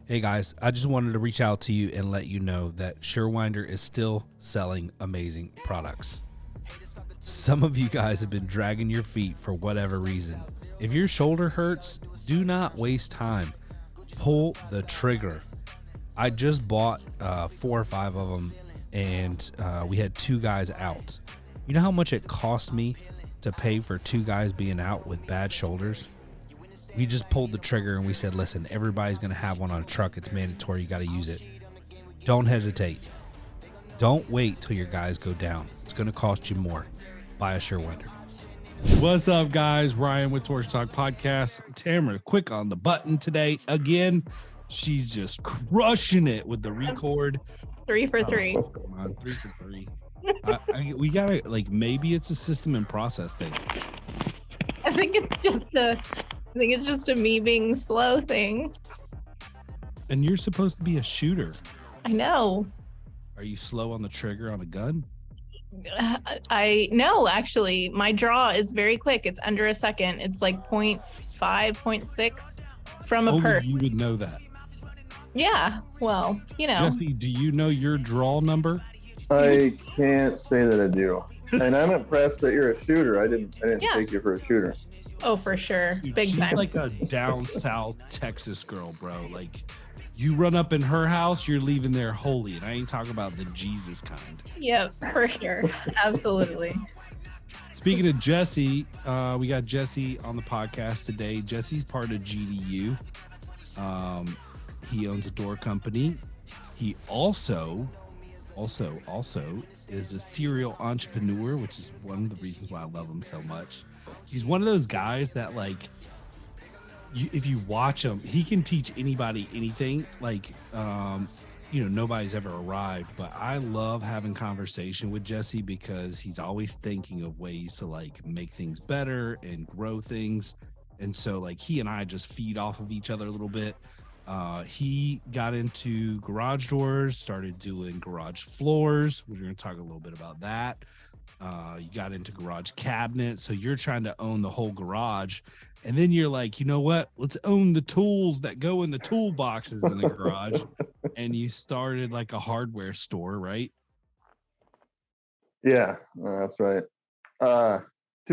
Hey guys, I just wanted to reach out to you and let you know that Surewinder is still selling amazing products. Some of you guys have been dragging your feet for whatever reason. If your shoulder hurts, do not waste time. Pull the trigger. I just bought 4 or 5 of them, and we had 2 guys out. You know how much it cost me to pay for 2 guys being out with bad shoulders? We just pulled the trigger and we said, listen, everybody's going to have one on a truck. It's mandatory. You got to use it. Don't hesitate. Don't wait till your guys go down. It's going to cost you more. Buy a Surewinder. What's up, guys? Ryan with Torsion Talk Podcast. Tamara, quick on the button today. Again, she's just crushing it with the record. 3 for 3. What's going on? 3 for 3. We got to, like, maybe it's a system and process thing. I think it's just a me being slow thing. And you're supposed to be a shooter. I know. Are you slow on the trigger on a gun? No, actually, my draw is very quick. It's under a second. It's like 0.5, 0.6 from a Only perk. you would know that. Yeah, well, you know. Jesse, do you know your draw number? I can't say that I do. And I'm impressed that you're a shooter. I didn't take you for a shooter. Oh, for sure. Dude, Big she's time. like a down south Texas girl, bro. Like, you run up in her house, you're leaving there holy. And I ain't talking about the Jesus kind. Yep, for sure. Absolutely. Speaking of Jesse, we got Jesse on the podcast today. Jesse's part of GDU. He owns a door company. He also is a serial entrepreneur, which is one of the reasons why I love him so much. He's one of those guys that, like, if you watch him, he can teach anybody anything. Like, nobody's ever arrived, but I love having conversation with Jesse because he's always thinking of ways to, like, make things better and grow things. And so, like, he and I just feed off of each other a little bit. He got into garage doors, started doing garage floors. We're going to talk a little bit about that. You got into garage cabinets. So you're trying to own the whole garage. And then you're like, you know what? Let's own the tools that go in the toolboxes in the garage. And you started like a hardware store, right? Yeah, that's right. To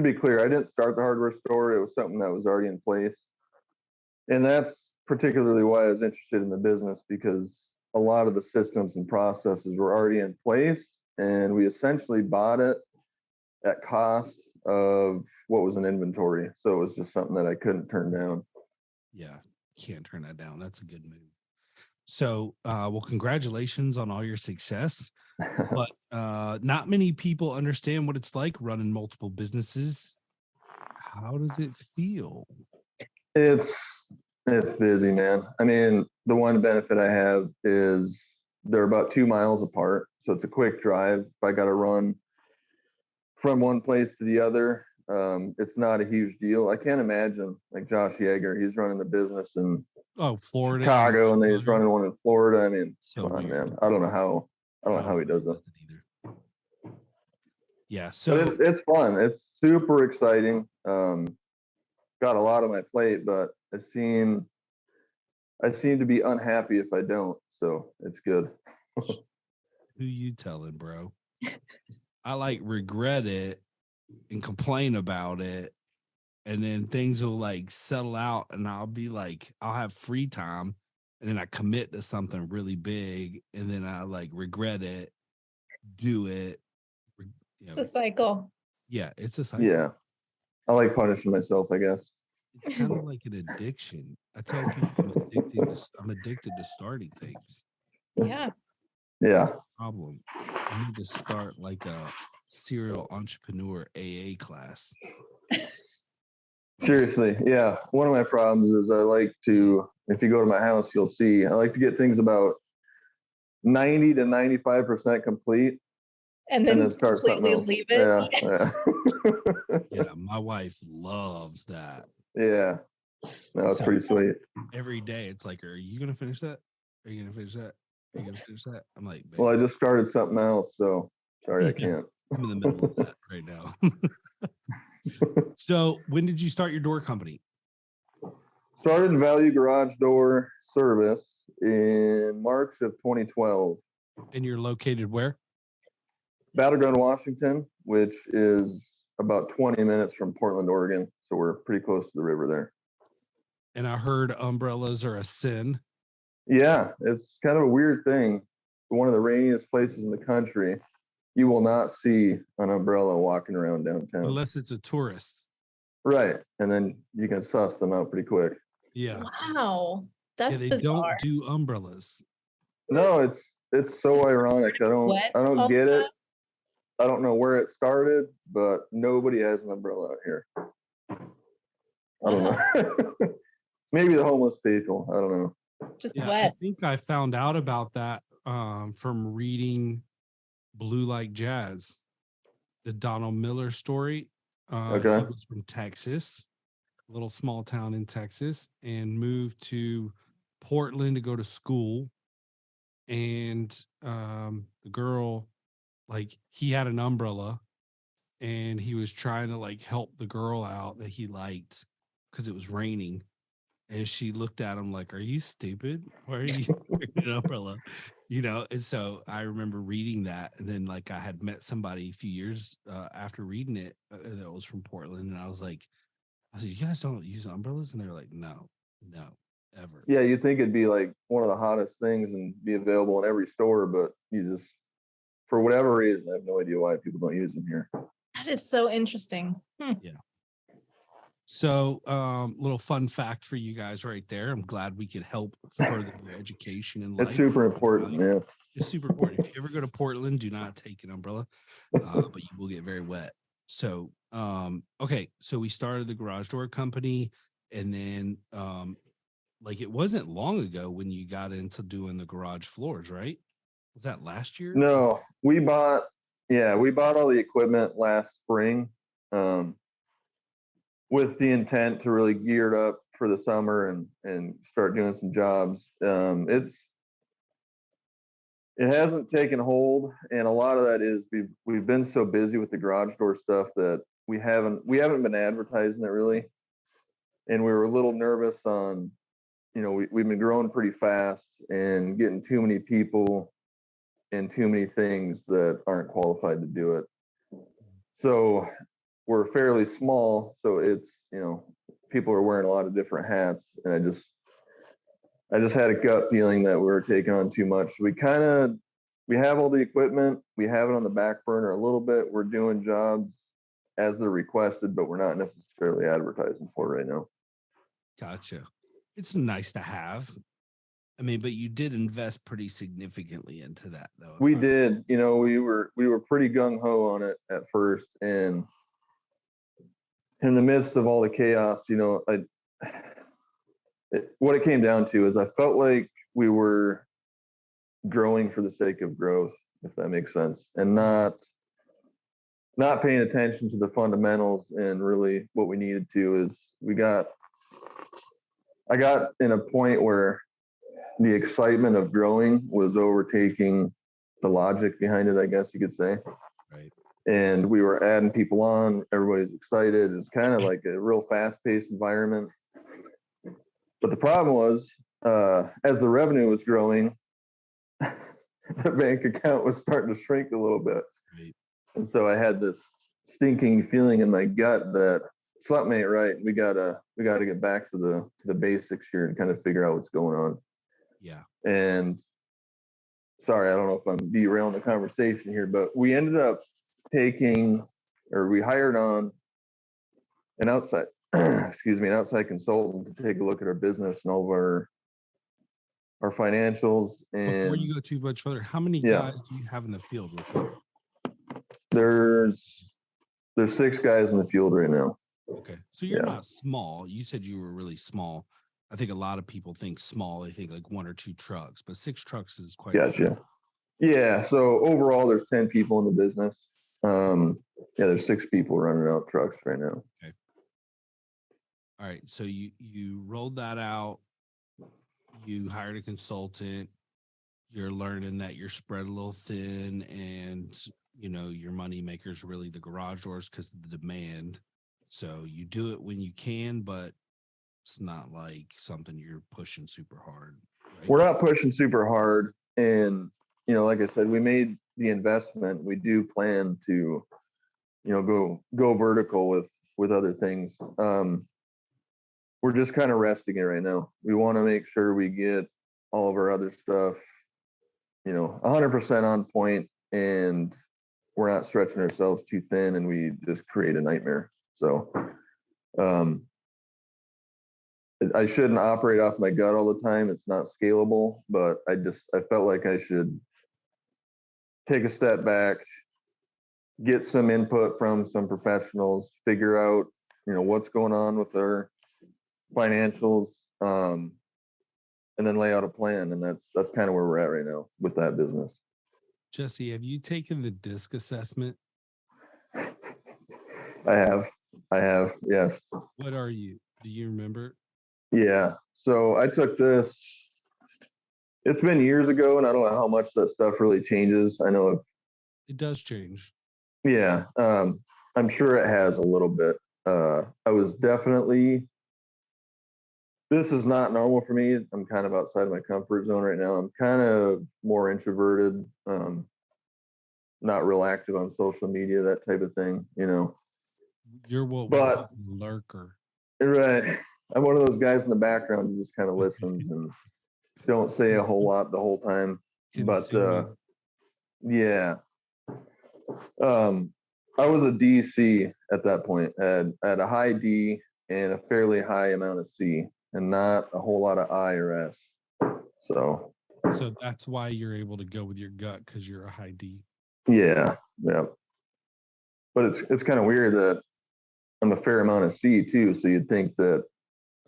be clear, I didn't start the hardware store. It was something that was already in place. And that's particularly why I was interested in the business, because a lot of the systems and processes were already in place. And we essentially bought it at cost of what was in inventory. So it was just something that I couldn't turn down. Yeah, can't turn that down. That's a good move. So, well, congratulations on all your success. But not many people understand what it's like running multiple businesses. How does it feel? It's busy, man. I mean, the one benefit I have is they're about 2 miles apart. So it's a quick drive. If I got to run from one place to the other, it's not a huge deal. I can't imagine, like, Josh Yeager, he's running the business in Florida, Chicago, and then he's running one in Florida. I mean, come on, man. I don't know how he does it. Yeah, so but it's fun. It's super exciting. Got a lot on my plate, but I seem to be unhappy if I don't. So it's good. Who you telling, bro? I like regret it and complain about it, and then things will like settle out, and I'll be like, I'll have free time, and then I commit to something really big, and then I like regret it, do it. The cycle. Yeah, it's a cycle. Yeah, I like punishing myself, I guess. It's kind of like an addiction. I tell people I'm addicted to starting things. Yeah. Yeah. Problem. I need to start like a serial entrepreneur AA class. Seriously, yeah. One of my problems is I like to, if you go to my house, you'll see, I like to get things about 90 to 95% complete. And then start completely leave it. Yeah. Yeah, my wife loves that. Yeah. No, it's pretty sweet. Every day it's like, are you gonna finish that? Are you gonna finish that? Are you gonna finish that? I'm like, babe. Well, I just started something else, so sorry, I can't. I'm in the middle of that right now. So when did you start your door company? Started value garage door service in March of 2012. And you're located where? Battleground, Washington, which is about 20 minutes from Portland, Oregon. So we're pretty close to the river there. And I heard umbrellas are a sin. Yeah, it's kind of a weird thing. One of the rainiest places in the country, you will not see an umbrella walking around downtown. Unless it's a tourist. Right. And then you can suss them out pretty quick. Yeah. Wow. That's they bizarre. don't do umbrellas. No, it's so ironic. I don't get it. I don't know where it started, but nobody has an umbrella out here. I don't know. Maybe the homeless people. I don't know. Just Yeah, I wet. think I found out about that from reading Blue Like Jazz, the Donald Miller story. Okay. He was from Texas, a little small town in Texas, and moved to Portland to go to school. And the girl, like, he had an umbrella and he was trying to like help the girl out that he liked because it was raining. And she looked at him like, "Are you stupid? Why are you wearing an umbrella?" And so I remember reading that. And then, like, I had met somebody a few years after reading it that was from Portland. And I said, "You guys don't use umbrellas?" And they were like, no, ever. Yeah, you'd think it'd be like one of the hottest things and be available in every store, but you just, for whatever reason, I have no idea why people don't use them here. That is so interesting. Yeah. So, little fun fact for you guys right there. I'm glad we could help further your education in life. It's super important. Yeah. It's super important. If you ever go to Portland, do not take an umbrella, but you will get very wet. So, okay. So we started the garage door company, and then, like, it wasn't long ago when you got into doing the garage floors, right? Was that last year? No, we bought all the equipment last spring, with the intent to really gear it up for the summer and start doing some jobs. It hasn't taken hold, and a lot of that is we've been so busy with the garage door stuff that we haven't been advertising it really, and we were a little nervous on, we've been growing pretty fast and getting too many people and too many things that aren't qualified to do it. So we're fairly small, so it's, people are wearing a lot of different hats, and I just had a gut feeling that we were taking on too much. We have all the equipment, we have it on the back burner a little bit. We're doing jobs as they're requested, but we're not necessarily advertising for it right now. Gotcha. It's nice to have. I mean, but you did invest pretty significantly into that, though. We did. We were pretty gung ho on it at first, and in the midst of all the chaos, what it came down to is I felt like we were growing for the sake of growth, if that makes sense, and not paying attention to the fundamentals. And really what we needed to is I got in a point where the excitement of growing was overtaking the logic behind it, I guess you could say. Right. And we were adding people on, everybody's excited. It's kind of like a real fast-paced environment. But the problem was, as the revenue was growing, the bank account was starting to shrink a little bit. Right. And so I had this stinking feeling in my gut that something ain't right. We gotta get back to the basics here and kind of figure out what's going on. Yeah. And sorry, I don't know if I'm derailing the conversation here, but we ended up we hired on an outside consultant to take a look at our business and all of our financials. And before you go too much further, how many guys do you have in the field with you? There's 6 guys in the field right now. Okay. So you're not small. You said you were really small. I think a lot of people think small. They think like 1 or 2 trucks, but 6 trucks is quite. Gotcha. Yeah. So overall, there's 10 people in the business. There's 6 people running out trucks right now. Okay. All right. So you rolled that out. You hired a consultant. You're learning that you're spread a little thin, and your money maker's really the garage doors because of the demand. So you do it when you can, but It's not like something you're pushing super hard. Right? We're not pushing super hard, and like I said, we made the investment. We do plan to, go vertical with other things. We're just kind of resting it right now. We want to make sure we get all of our other stuff, 100% on point, and we're not stretching ourselves too thin, and we just create a nightmare. So, I shouldn't operate off my gut all the time. It's not scalable, but I felt like I should take a step back, get some input from some professionals, figure out, what's going on with our financials, and then lay out a plan. And that's kind of where we're at right now with that business. Jesse, have you taken the DISC assessment? I have, yes. What are you? Do you remember? Yeah. So I took this, it's been years ago, and I don't know how much that stuff really changes. I know it does change. Yeah. I'm sure it has a little bit. I was definitely, this is not normal for me. I'm kind of outside my comfort zone right now. I'm kind of more introverted, not real active on social media, that type of thing, You're what we call a lurker. Right. I'm one of those guys in the background who just kind of listens and don't say a whole lot the whole time. But yeah. I was a DC at that point, at a high D and a fairly high amount of C, and not a whole lot of I or S. So that's why you're able to go with your gut, because you're a high D. Yeah. But it's kind of weird that I'm a fair amount of C too. So you'd think that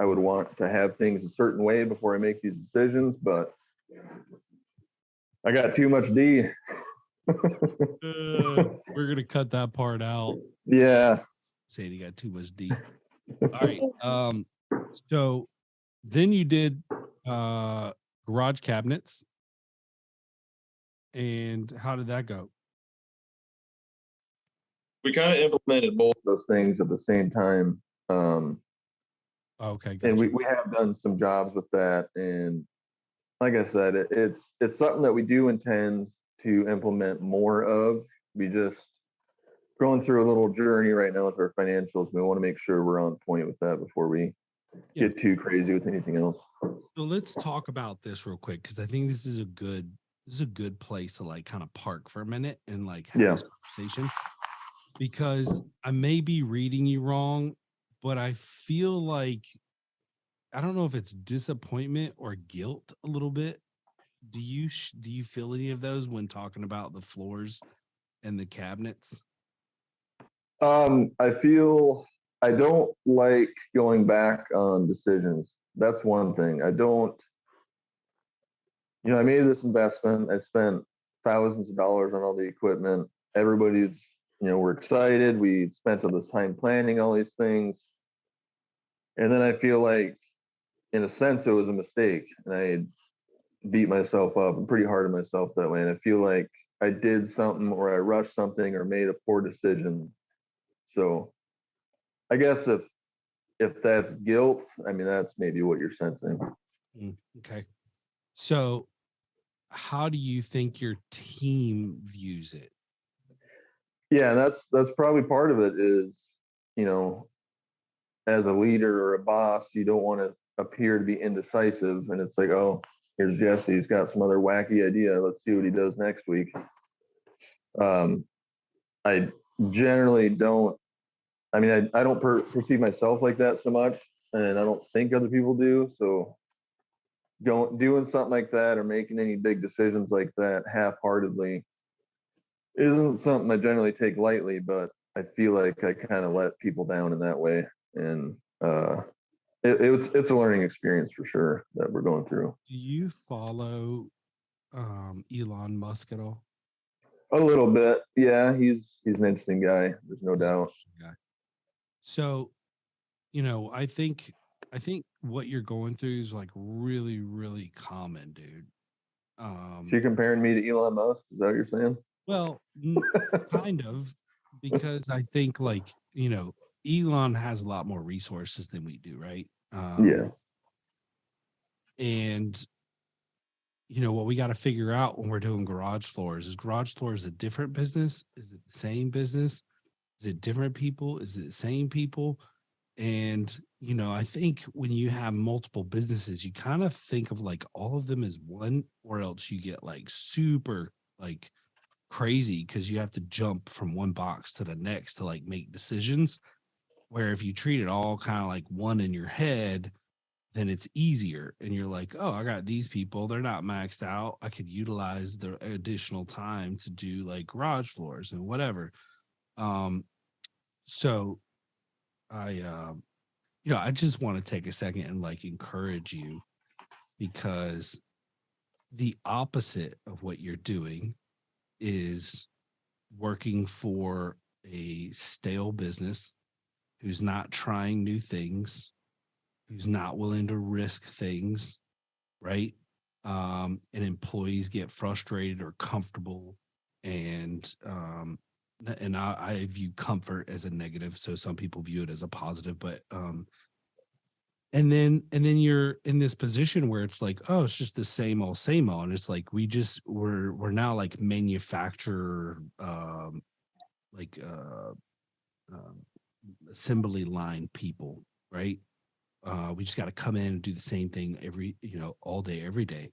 I would want to have things a certain way before I make these decisions, but I got too much D. We're gonna cut that part out. Yeah. Saying you got too much D. All right. So then you did garage cabinets. And how did that go? We kind of implemented both those things at the same time. Okay. Gotcha. And we have done some jobs with that. And like I said, it's something that we do intend to implement more of. We just going through a little journey right now with our financials. We want to make sure we're on point with that before we get too crazy with anything else. So let's talk about this real quick, because I think this is a good place to like kind of park for a minute and like have this conversation. Because I may be reading you wrong, but I feel like, I don't know if it's disappointment or guilt a little bit. Do you feel any of those when talking about the floors and the cabinets? I feel I don't like going back on decisions. That's one thing. I don't, I made this investment. I spent thousands of dollars on all the equipment. Everybody's, we're excited. We spent all this time planning all these things. And then I feel like, in a sense, it was a mistake. And I beat myself up. I'm pretty hard on myself that way. And I feel like I did something, or I rushed something, or made a poor decision. So I guess if that's guilt, I mean, that's maybe what you're sensing. Okay. So how do you think your team views it? Yeah, that's probably part of it is, as a leader or a boss, you don't want to appear to be indecisive. And it's like, oh, here's Jesse. He's got some other wacky idea. Let's see what he does next week. I generally don't. I mean, I don't perceive myself like that so much, and I don't think other people do. So doing something like that or making any big decisions like that half-heartedly isn't something I generally take lightly, but I feel like I kind of let people down in that way. And it's a learning experience for sure that we're going through. Do you follow Elon Musk at all? A little bit. Yeah, he's an interesting guy. There's no doubt. So, I think what you're going through is like really, really common, dude. So you're comparing me to Elon Musk? Is that what you're saying? Well, kind of, because I think like, Elon has a lot more resources than we do, right? Yeah. And what we got to figure out when we're doing garage floors a different business? Is it the same business? Is it different people? Is it the same people? And, I think when you have multiple businesses, you kind of think of like all of them as one, or else you get like super like crazy because you have to jump from one box to the next to like make decisions. Where if you treat it all kind of like one in your head, then it's easier. And you're like, oh, I got these people. They're not maxed out. I could utilize their additional time to do like garage floors and whatever. So I just want to take a second and like encourage you, because the opposite of what you're doing is working for a stale business who's not trying new things, who's not willing to risk things, right? And employees get frustrated or comfortable, and I view comfort as a negative, so some people view it as a positive, but and then you're in this position where it's like, oh, it's just the same old, and it's like we're now like manufacturer like um, assembly line people, right? We just got to come in and do the same thing all day, every day.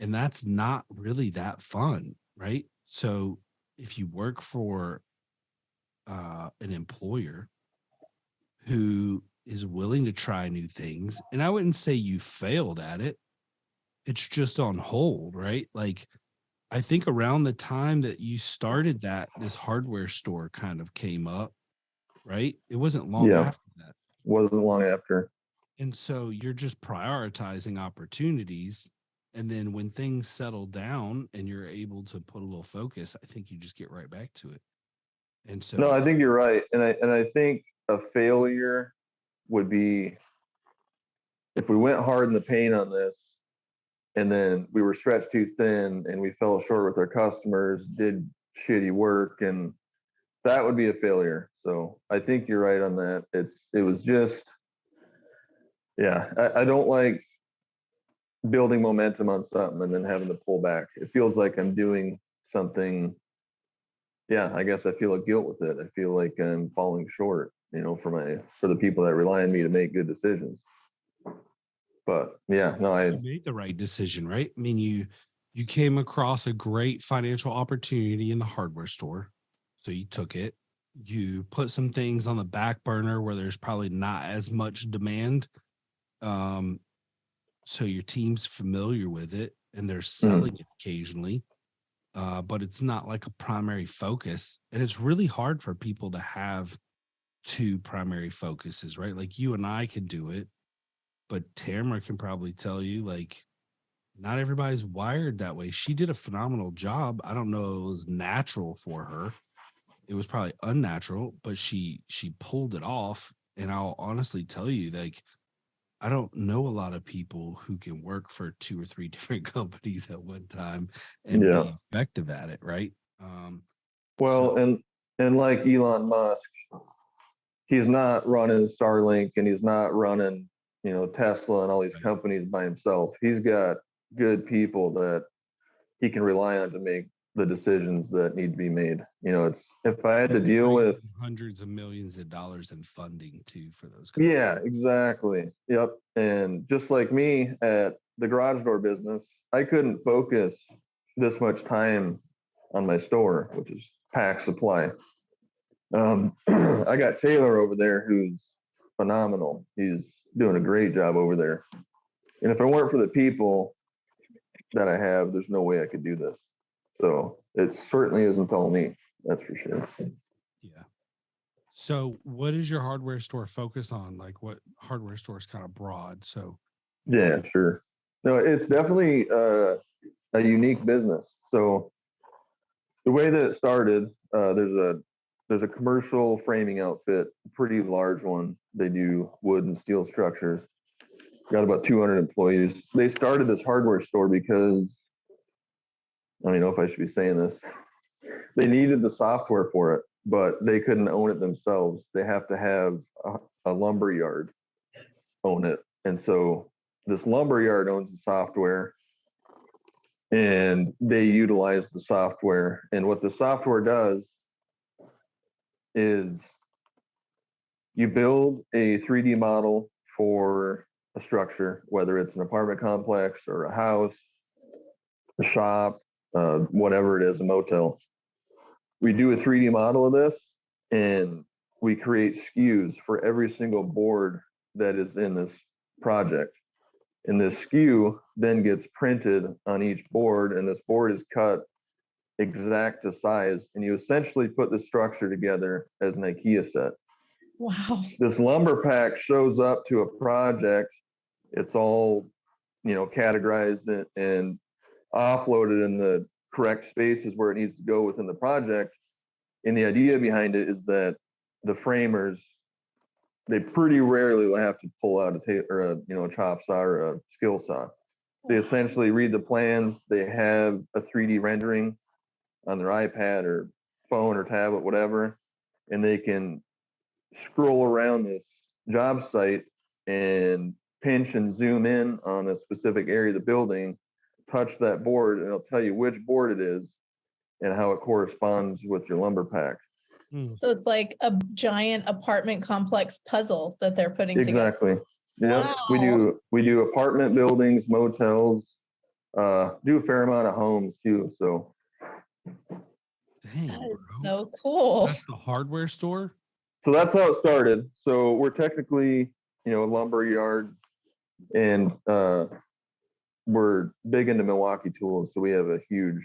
And that's not really that fun, right? So if you work for an employer who is willing to try new things, and I wouldn't say you failed at it, it's just on hold, right? Like, I think around the time that you started this hardware store kind of came up, right? It wasn't long Yeah. after that. Wasn't long after. And so you're just prioritizing opportunities. And then when things settle down and you're able to put a little focus, I think you just get right back to it. And so No, I think you're right. And I think a failure would be if we went hard in the paint on this and then we were stretched too thin and we fell short with our customers, did shitty work, and that would be a failure. So I think you're right on that. It was just, yeah, I don't like building momentum on something and then having to pull back. It feels like I'm doing something. Yeah, I guess I feel a guilt with it. I feel like I'm falling short, for the people that rely on me to make good decisions. But yeah, no, you made the right decision, right? I mean, you came across a great financial opportunity in the hardware store, so you took it. You put some things on the back burner where there's probably not as much demand, so your team's familiar with it and they're selling it occasionally, but it's not like a primary focus. And it's really hard for people to have two primary focuses, right? Like you and I can do it, but Tamara can probably tell you, like, not everybody's wired that way. She did a phenomenal job. I don't know if it was natural for her. It was probably unnatural, but she pulled it off. And I'll honestly tell you, like, I don't know a lot of people who can work for 2 or 3 different companies at one time and be effective at it, right? Well, and like Elon Musk, he's not running Starlink and he's not running, Tesla and all these companies by himself. He's got good people that he can rely on to make the decisions that need to be made. It's if I had to deal with hundreds of millions of dollars in funding too for those companies. Yeah, exactly. Yep. And just like me at the garage door business, I couldn't focus this much time on my store, which is Pax Supply. I got Taylor over there who's phenomenal. He's doing a great job over there. And if it weren't for the people that I have, there's no way I could do this. So it certainly isn't all me. That's for sure. Yeah. So what is your hardware store focus on? Like what hardware store is kind of broad? So yeah, sure. No, it's definitely a unique business. So the way that it started, there's a commercial framing outfit, pretty large one. They do wood and steel structures. Got about 200 employees. They started this hardware store because I don't know if I should be saying this. They needed the software for it, but they couldn't own it themselves. They have to have a lumber yard own it. And so this lumber yard owns the software, and they utilize the software. And what the software does is you build a 3D model for a structure, whether it's an apartment complex or a house, a shop, whatever it is, a motel. We do a 3D model of this, and we create SKUs for every single board that is in this project. And this SKU then gets printed on each board, and this board is cut exact to size. And you essentially put the structure together as an IKEA set. Wow. This lumber pack shows up to a project. It's all, categorized and offloaded in the correct spaces where it needs to go within the project. And the idea behind it is that the framers, they pretty rarely will have to pull out a chop saw or a skill saw. They essentially read the plans. They have a 3D rendering on their iPad or phone or tablet, whatever, and they can scroll around this job site and pinch and zoom in on a specific area of the building, touch that board, and it'll tell you which board it is and how it corresponds with your lumber pack. So it's like a giant apartment complex puzzle that they're putting together. Exactly. Yeah. Wow. We do apartment buildings, motels, do a fair amount of homes too. So Dang, That is bro. so cool. That's the hardware store? So that's how it started. So we're technically, a lumber yard, and we're big into Milwaukee tools. So we have a huge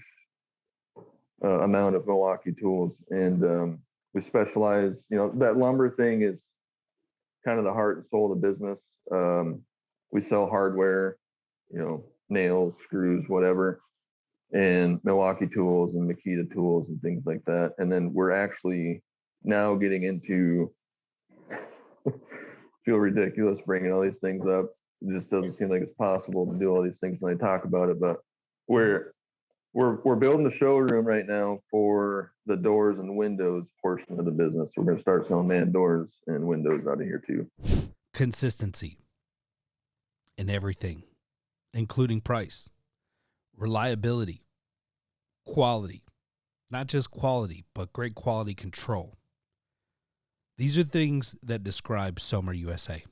amount of Milwaukee tools, and we specialize. That lumber thing is kind of the heart and soul of the business. We sell hardware, nails, screws, whatever, and Milwaukee tools and Makita tools and things like that. And then we're actually now getting into feel ridiculous bringing all these things up. It just doesn't seem like it's possible to do all these things when I talk about it, but we're building a showroom right now for the doors and windows portion of the business. We're going to start selling man doors and windows out of here too. Consistency in everything, including price, reliability, quality, not just quality, but great quality control. These are things that describe Somer USA.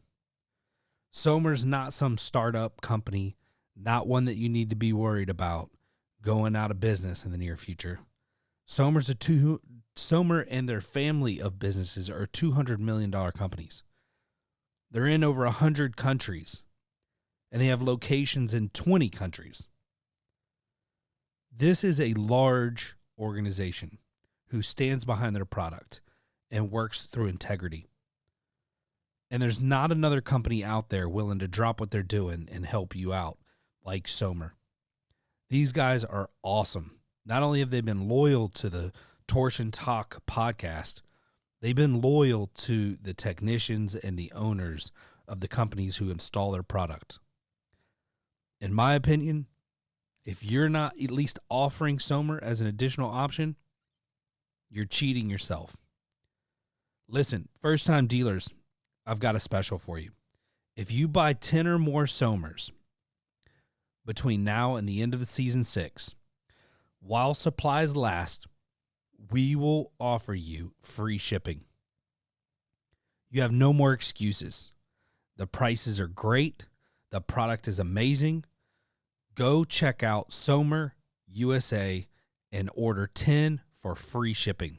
Somer's not some startup company, not one that you need to be worried about going out of business in the near future. Somer and their family of businesses are $200 million companies. They're in over 100 countries, and they have locations in 20 countries. This is a large organization who stands behind their product and works through integrity. And there's not another company out there willing to drop what they're doing and help you out like Somer. These guys are awesome. Not only have they been loyal to the Torsion Talk podcast, they've been loyal to the technicians and the owners of the companies who install their product. In my opinion, if you're not at least offering Somer as an additional option, you're cheating yourself. Listen, first-time dealers, I've got a special for you. If you buy 10 or more Somers between now and the end of season 6, while supplies last, we will offer you free shipping. You have no more excuses. The prices are great. The product is amazing. Go check out Somer USA and order 10 for free shipping.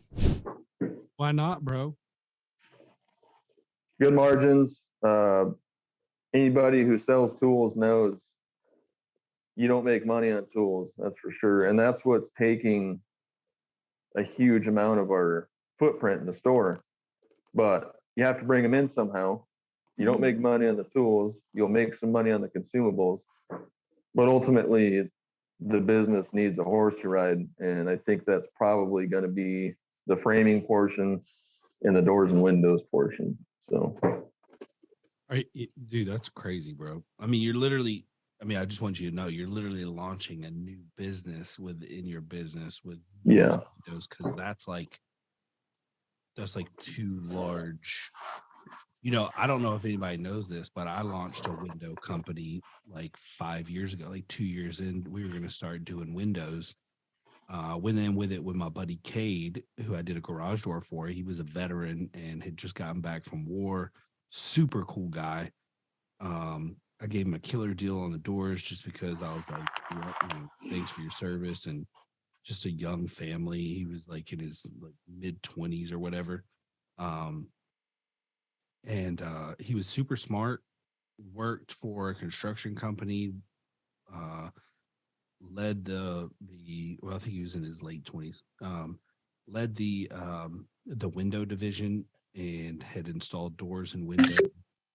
Why not, bro? Good margins. Anybody who sells tools knows you don't make money on tools, that's for sure. And that's what's taking a huge amount of our footprint in the store. But you have to bring them in somehow. You don't make money on the tools. You'll make some money on the consumables. But ultimately, the business needs a horse to ride. And I think that's probably going to be the framing portion and the doors and windows portion. So, Dude, that's crazy, bro. I mean, you're literally, I just want you to know you're literally launching a new business within your business with those, because that's like too large I don't know if anybody knows this, but I launched a window company like 5 years ago, like 2 years in. We were going to start doing windows. Went in with it with my buddy Cade, who I did a garage door for. He was a veteran and had just gotten back from war. Super cool guy. I gave him a killer deal on the doors just because I was like, thanks for your service, and just a young family. He was like in his like mid-20s or whatever. And he was super smart, worked for a construction company, led the well, I think he was in his late 20s, led the window division and had installed doors and windows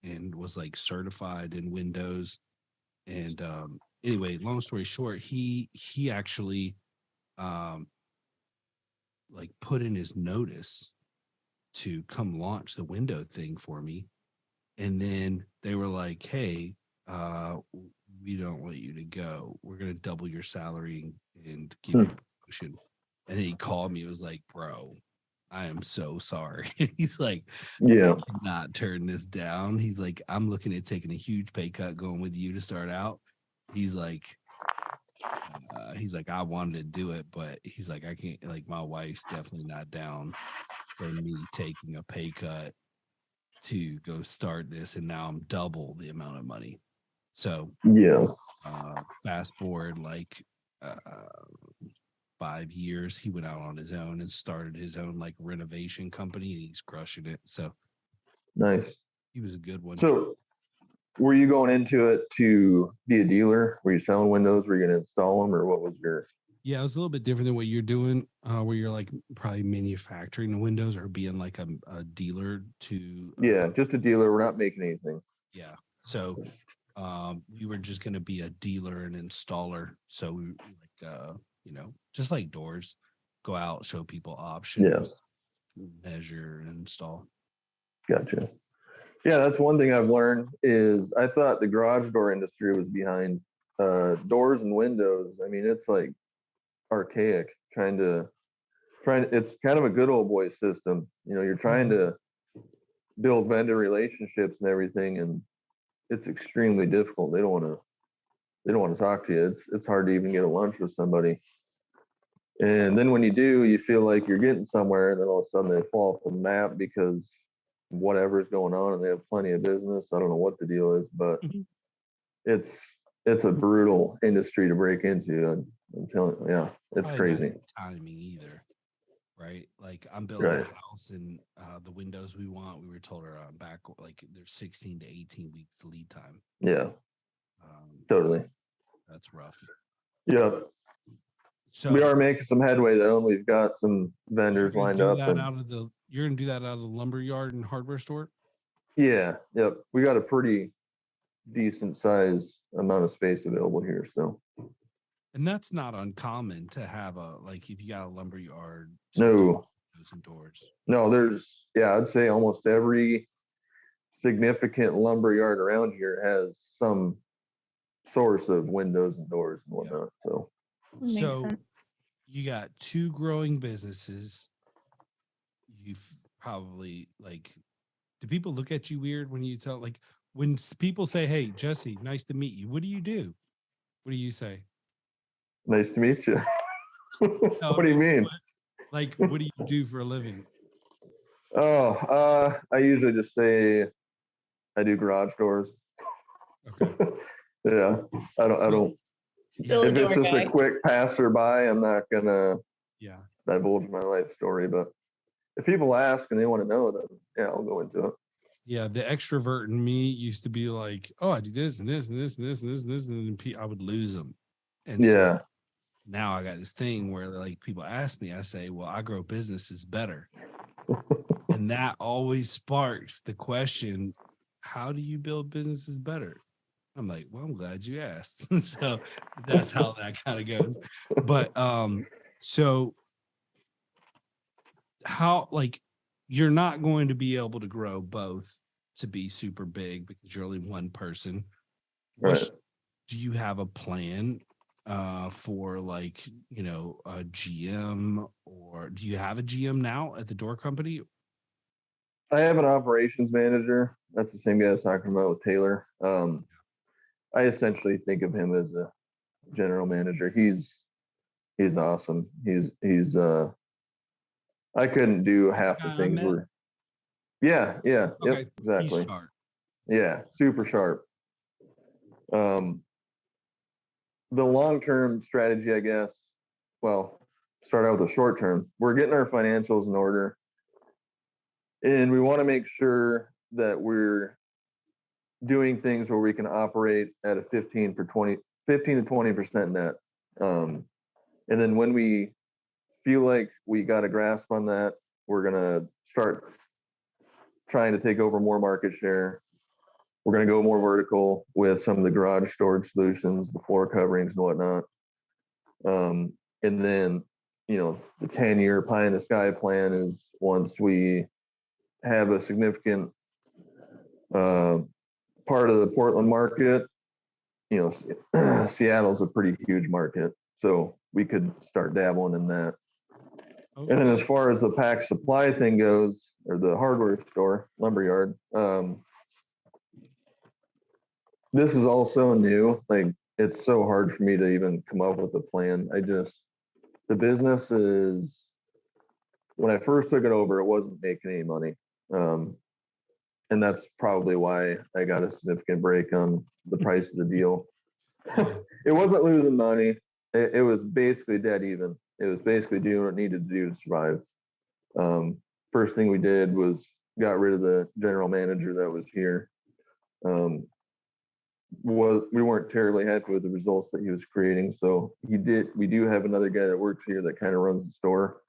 and was like certified in windows. And anyway, long story short, he actually like put in his notice to come launch the window thing for me. And then they were like, hey, we don't want you to go. We're going to double your salary and give you a promotion. And then he called me. It was like, bro, I am so sorry. He's like, Yeah. I cannot turn this down. He's like, I'm looking at taking a huge pay cut going with you to start out. He's like, I wanted to do it, but he's like, I can't, like, my wife's definitely not down for me taking a pay cut to go start this, and now I'm double the amount of money. So Yeah. Fast forward like 5 years, he went out on his own and started his own like renovation company, and he's crushing it. So Nice. he was a good one. So were you going into it to be a dealer? Were you selling windows? Were you going to install them, or what was your? Yeah, it was a little bit different than what you're doing, where you're like probably manufacturing the windows or being like a dealer to. Yeah, just a dealer. We're not making anything. Yeah. So we were just going to be a dealer and installer. So we like, just like doors, go out, show people options, measure and install. Gotcha. Yeah, that's one thing I've learned is I thought the garage door industry was behind doors and windows. I mean, it's like archaic, it's kind of a good old boy system. You're trying to build vendor relationships and everything, and it's extremely difficult. They don't want to talk to you. It's hard to even get a lunch with somebody. And then when you do, you feel like you're getting somewhere, and then all of a sudden they fall off the map because whatever's going on, and they have plenty of business. I don't know what the deal is, but it's a brutal industry to break into. I'm telling you, yeah, it's Probably crazy. not timing either, right? Like I'm building a house, and the windows we want, we were told are back, like there's 16 to 18 weeks lead time. Yeah, totally. That's rough. Yeah. So we are making some headway though, and we've got some vendors lined up. You're gonna do that out of the lumber yard and hardware store? Yeah, yep. We got a pretty decent size amount of space available here. So, and that's not uncommon to have if you got a lumber yard. No. And doors. No, I'd say almost every significant lumber yard around here has some source of windows and doors and whatnot. So you got two growing businesses. You've probably do people look at you weird when you tell, like, when people say, hey, Jesse, nice to meet you, what do you do? What do you say? Nice to meet you. What do you mean? What do you do for a living? I usually just say I do garage doors. Okay. Yeah. I don't Still if it's just a quick passerby, I'm not gonna divulge my life story. But if people ask and they want to know, then I'll go into it. Yeah, the extrovert in me used to be like, oh, I do this and this and this and this and this and this, and then I would lose them. And so now I got this thing where like people ask me, I say, well, I grow businesses better. And that always sparks the question, how do you build businesses better? I'm like, well, I'm glad you asked. So that's how that kind of goes. But so how, you're not going to be able to grow both to be super big because you're only one person. Right. Do you have a plan for a GM, or do you have a GM now at the door company? I have an operations manager. That's the same guy I was talking about with Taylor. I essentially think of him as a general manager. He's awesome. He's I couldn't do half the I things met. we're. Yeah, yeah, Okay, yep, exactly. he's sharp. Yeah, super sharp. Um, the long-term strategy, I guess. Well, start out with the short term. We're getting our financials in order, and we want to make sure that we're doing things where we can operate at a 15 to 20% net. And then when we feel like we got a grasp on that, we're gonna start trying to take over more market share. We're gonna go more vertical with some of the garage storage solutions, the floor coverings and whatnot. And then, the 10-year pie in the sky plan is once we have a significant part of the Portland market, Seattle's a pretty huge market, so we could start dabbling in that. Okay. And then as far as the Pax Supply thing goes, or the hardware store, lumberyard, this is also new. Like, it's so hard for me to even come up with a plan. The business is, when I first took it over, it wasn't making any money. And that's probably why I got a significant break on the price of the deal. It wasn't losing money. It was basically dead even. It was basically doing what it needed to do to survive. First thing we did was got rid of the general manager that was here. We weren't terribly happy with the results that he was creating. So we do have another guy that works here that kind of runs the store.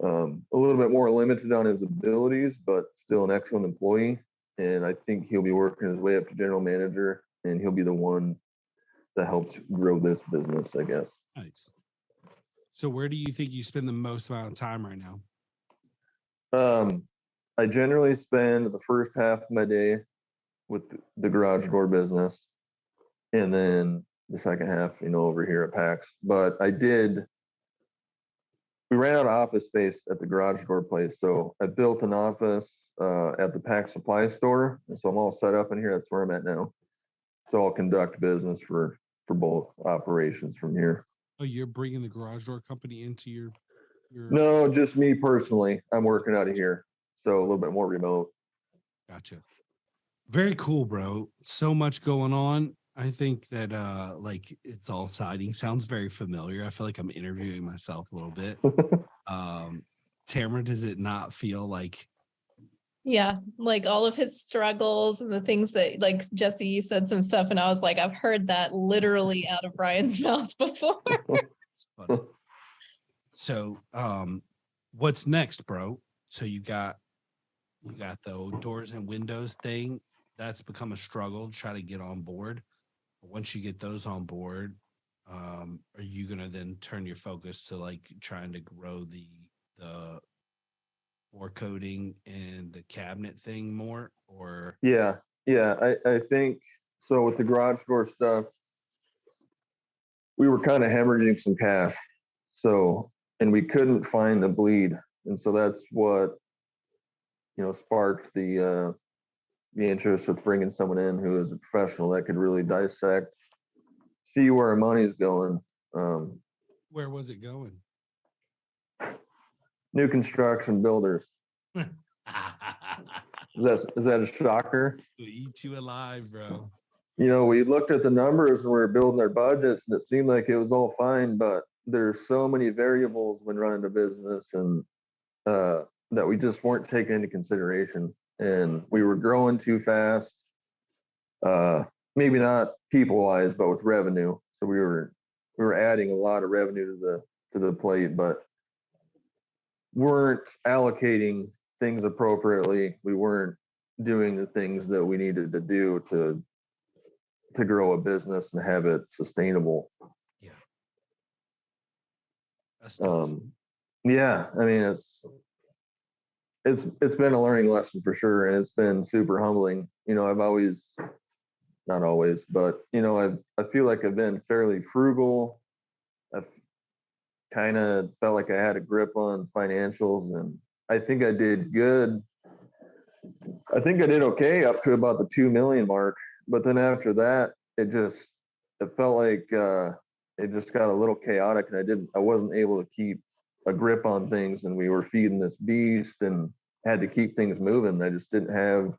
A little bit more limited on his abilities, but still an excellent employee. And I think he'll be working his way up to general manager, and he'll be the one that helps grow this business, I guess. Nice. So where do you think you spend the most amount of time right now? I generally spend the first half of my day with the garage door business, and then the second half, over here at Pax. But we ran out of office space at the garage door place, so I built an office at the Pax Supply store, and so I'm all set up in here. That's where I'm at now. So I'll conduct business for both operations from here. Oh, you're bringing the garage door company into your. No, just me personally. I'm working out of here, so a little bit more remote. Gotcha. Very cool, bro. So much going on. I think that it's all exciting. Sounds very familiar. I feel like I'm interviewing myself a little bit. Tamara, does it not feel like? Yeah, like all of his struggles and the things that, like, Jesse said some stuff, and I was like, I've heard that literally out of Ryan's mouth before. It's funny. So, what's next, bro? So you got the doors and windows thing. That's become a struggle to try to get on board. But once you get those on board, are you gonna then turn your focus to like trying to grow the floor coating and the cabinet thing more? Or Yeah, I think so. With the garage door stuff, we were kind of hemorrhaging some cash, and we couldn't find the bleed, and so that's what sparked the interest with bringing someone in who is a professional that could really dissect, see where our money's going. where was it going? New construction builders. Is that a shocker? We'll eat you alive, bro. We looked at the numbers and we were building our budgets, and it seemed like it was all fine, but there's so many variables when running a business, and that we just weren't taking into consideration. And we were growing too fast. Maybe not people-wise, but with revenue. So we were adding a lot of revenue to the plate, but weren't allocating things appropriately. We weren't doing the things that we needed to do to grow a business and have it sustainable. Yeah. That's tough. Yeah, I mean, it's been a learning lesson for sure, and it's been super humbling. I've always, not always, but I feel like I've been fairly frugal. I've kind of felt like I had a grip on financials, and I think I did good I think I did okay up to about the 2 million mark, but then after that, it felt like it just got a little chaotic, and I wasn't able to keep a grip on things, and we were feeding this beast and had to keep things moving. I just didn't have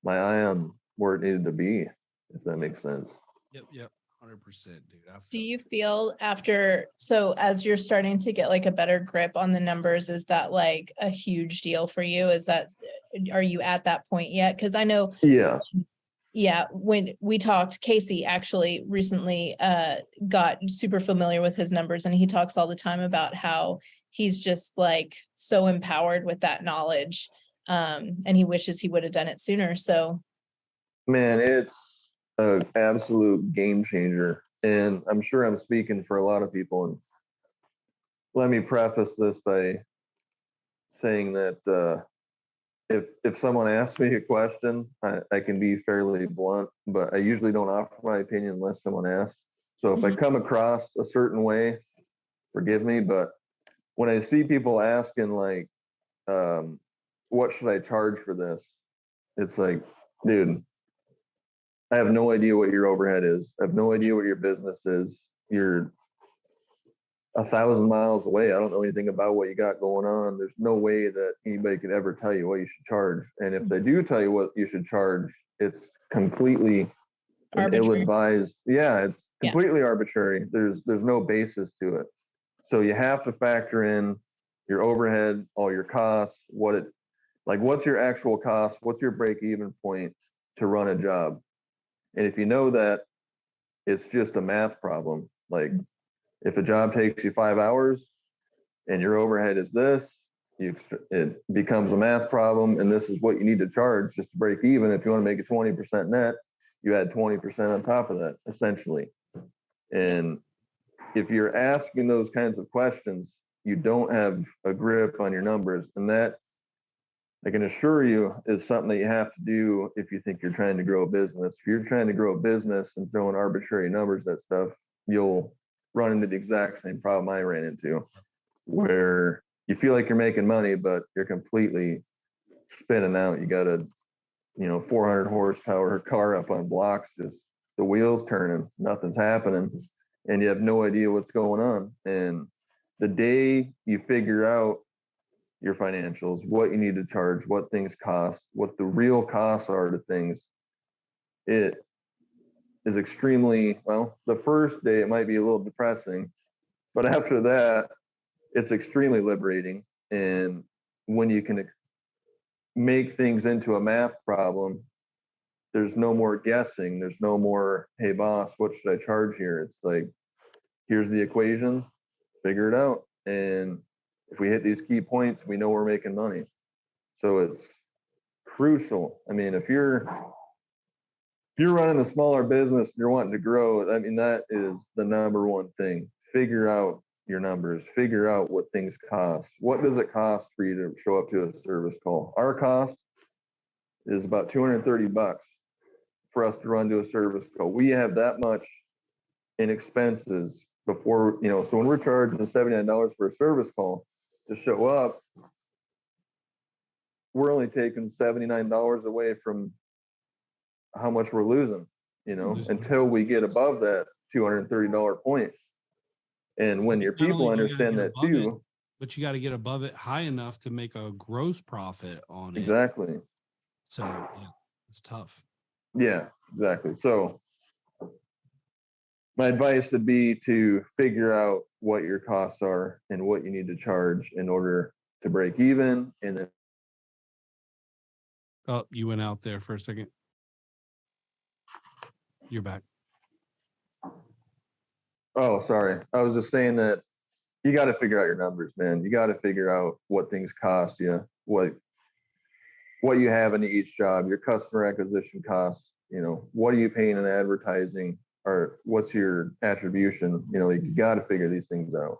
my eye on where it needed to be, if that makes sense. Yep. 100%, dude. Do you feel so as you're starting to get like a better grip on the numbers, is that like a huge deal for you? Are you at that point yet? Because I know, yeah, when we talked, Casey actually recently got super familiar with his numbers, and he talks all the time about how he's just like so empowered with that knowledge, and he wishes he would have done it sooner. So, man, it's an absolute game changer. And I'm sure I'm speaking for a lot of people. And let me preface this by saying that if someone asks me a question, I can be fairly blunt, but I usually don't offer my opinion unless someone asks. So if I come across a certain way, forgive me. But when I see people asking like, what should I charge for this? It's like, dude, I have no idea what your overhead is. I have no idea what your business is. You're 1,000 miles away. I don't know anything about what you got going on. There's no way that anybody could ever tell you what you should charge. And if they do tell you what you should charge, it's completely ill-advised. Yeah, it's completely arbitrary. There's no basis to it. So you have to factor in your overhead, all your costs, what's your actual cost, what's your break-even point to run a job. And if you know that it's just a math problem, like if a job takes you 5 hours and your overhead is this, it becomes a math problem, and this is what you need to charge just to break even. If you want to make it 20% net, you add 20% on top of that, essentially. And if you're asking those kinds of questions, you don't have a grip on your numbers. And that, I can assure you, is something that you have to do if you think you're trying to grow a business. If you're trying to grow a business and throwing arbitrary numbers at stuff, you'll run into the exact same problem I ran into, where you feel like you're making money, but you're completely spinning out. You got a 400 horsepower car up on blocks, just the wheels turning, nothing's happening, and you have no idea what's going on. And the day you figure out your financials, what you need to charge, what things cost, what the real costs are to things, it is extremely, well, the first day it might be a little depressing, but after that, it's extremely liberating. And when you can make things into a math problem, there's no more guessing. There's no more, hey boss, what should I charge here? It's like, here's the equation, figure it out. And if we hit these key points, we know we're making money. So it's crucial. I mean, if you're running a smaller business, you're wanting to grow, I mean, that is the number one thing. Figure out your numbers, figure out what things cost. What does it cost for you to show up to a service call? Our cost is about $230 for us to run to a service call. We have that much in expenses before, so when we're charging $79 for a service call to show up, we're only taking $79 away from how much we're losing, until we get above that $230 point. And when your people understand that too, but you got to get above it high enough to make a gross profit on it. Exactly. So yeah, it's tough. Yeah, exactly. So my advice would be to figure out what your costs are and what you need to charge in order to break even. And then, oh, you went out there for a second. You're back. Oh, sorry. I was just saying that you got to figure out your numbers, man. You got to figure out what things cost you, what you have in each job, your customer acquisition costs, what are you paying in advertising, or what's your attribution? You got to figure these things out.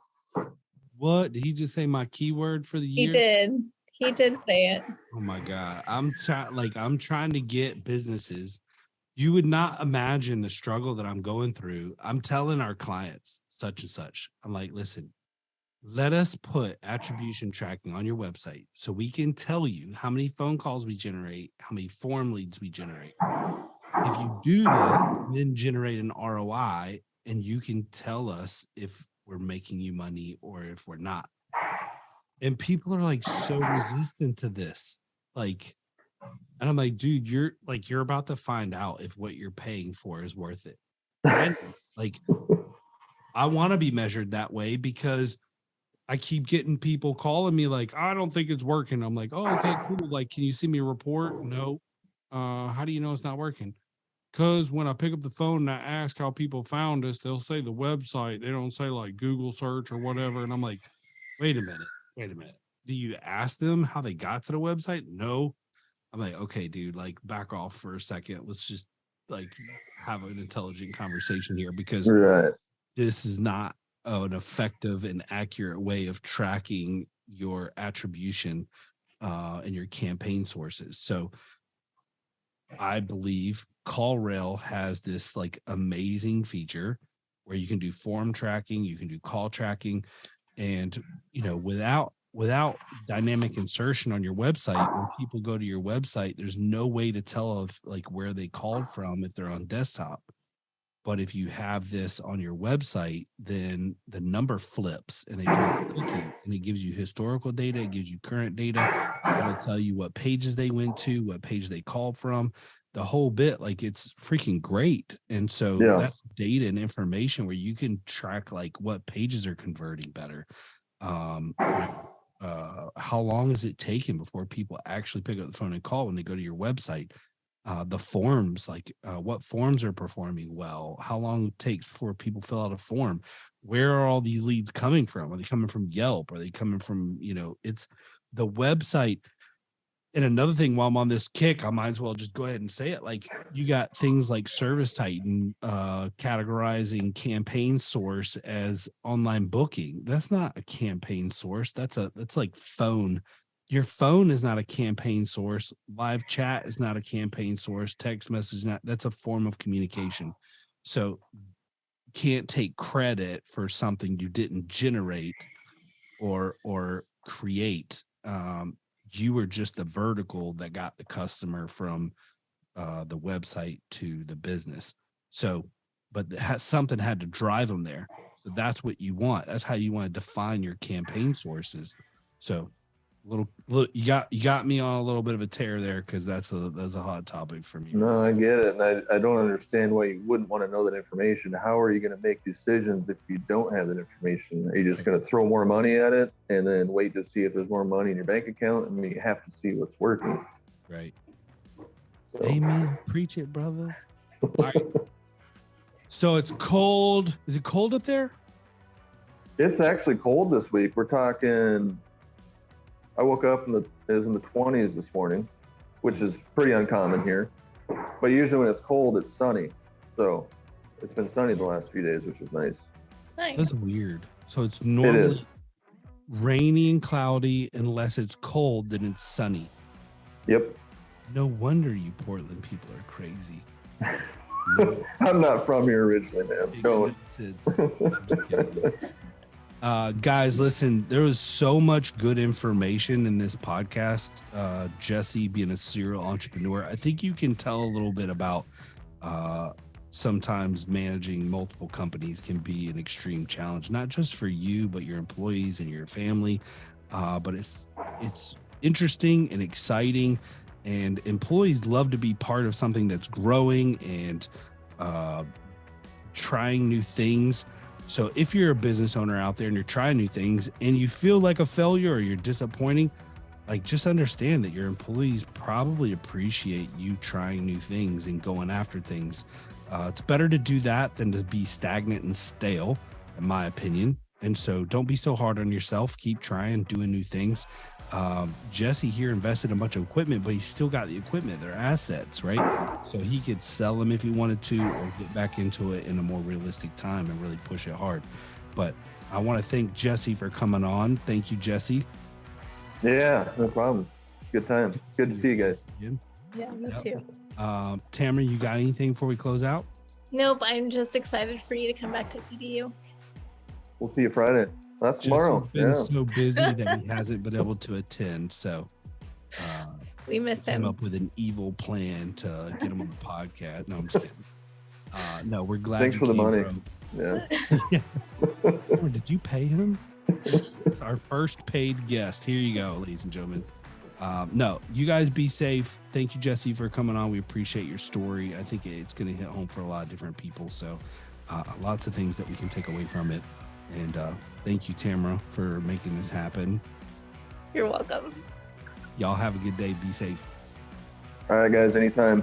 What did he just say? My keyword for the year? He did say it. Oh my God. I'm trying to get businesses. You would not imagine the struggle that I'm going through. I'm telling our clients such and such. I'm like, listen, let us put attribution tracking on your website so we can tell you how many phone calls we generate, how many form leads we generate. If you do that, then generate an ROI, and you can tell us if we're making you money or if we're not. And people are like so resistant to this. Like, and I'm like, dude, you're about to find out if what you're paying for is worth it. And like, I want to be measured that way because I keep getting people calling me like, I don't think it's working. I'm like, oh, okay, cool. Like, can you send me a report? No. How do you know it's not working? Because when I pick up the phone and I ask how people found us, they'll say the website. They don't say like Google search or whatever. And I'm like, wait a minute. Do you ask them how they got to the website? No. I'm like, okay, dude, like back off for a second. Let's just like have an intelligent conversation here because Right. this is not an effective and accurate way of tracking your attribution and your campaign sources. So I believe CallRail has this like amazing feature where you can do form tracking, you can do call tracking, and without dynamic insertion on your website, when people go to your website, there's no way to tell if like where they called from if they're on desktop. But if you have this on your website, then the number flips and they start clicking, and it gives you historical data, it gives you current data, it'll tell you what pages they went to, what page they called from, the whole bit. Like it's freaking great. And so that's data and information where you can track like what pages are converting better. How long is it taking before people actually pick up the phone and call when they go to your website? The forms, like what forms are performing well, how long it takes before people fill out a form, where are all these leads coming from? Are they coming from Yelp? Are they coming from, it's the website. And another thing, while I'm on this kick, I might as well just go ahead and say it. Like you got things like Service Titan categorizing campaign source as online booking. That's not a campaign source. That's like phone. Your phone is not a campaign source. Live chat is not a campaign source. Text message, that's a form of communication. So you can't take credit for something you didn't generate or create. You were just the vertical that got the customer from the website to the business. So, but something had to drive them there. So that's what you want. That's how you want to define your campaign sources. So little you got me on a little bit of a tear there because that's a hot topic for me. No, I get it, and I don't understand why you wouldn't want to know that information. How are you going to make decisions if you don't have that information? Are you just going to throw more money at it and then wait to see if there's more money in your bank account? And you have to see what's working. Right. So. Amen. Preach it, brother. All right. So it's cold. Is it cold up there? It's actually cold this week. We're talking. I woke up it was in the 20s this morning, which is pretty uncommon here. But usually when it's cold, it's sunny. So it's been sunny the last few days, which is nice. Nice. That's weird. So it's normally rainy and cloudy unless it's cold, then it's sunny. Yep. No wonder you Portland people are crazy. I'm not from here originally, man. Don't. I'm just kidding. Guys, listen, there was so much good information in this podcast. Jesse being a serial entrepreneur, I think you can tell a little bit about sometimes managing multiple companies can be an extreme challenge, not just for you, but your employees and your family. But it's interesting and exciting, and employees love to be part of something that's growing and trying new things. So if you're a business owner out there and you're trying new things and you feel like a failure or you're disappointing, like just understand that your employees probably appreciate you trying new things and going after things. It's better to do that than to be stagnant and stale, in my opinion. And so don't be so hard on yourself. Keep trying, doing new things. Jesse here invested in a bunch of equipment, but he's still got the equipment. They're assets, right? So he could sell them if he wanted to, or get back into it in a more realistic time and really push it hard. But I want to thank Jesse for coming on. Thank you, Jesse. Yeah, no problem. Good time. Good to see you guys. Yeah, me too. Tamara, you got anything before we close out? Nope, I'm just excited for you to come back to EDU. We'll see you Friday. That's tomorrow. Jesse's been Yeah. so busy that he hasn't been able to attend. So We miss came him. up with an evil plan to get him on the podcast. No, I'm just kidding. No, we're glad. Thanks you for the came, money. bro. Yeah. Oh, did you pay him? It's our first paid guest. Here you go, ladies and gentlemen. No, you guys be safe. Thank you, Jesse, for coming on. We appreciate your story. I think it's going to hit home for a lot of different people. So lots of things that we can take away from it. And thank you, Tamara, for making this happen. You're welcome. Y'all have a good day. Be safe. All right, guys. Anytime.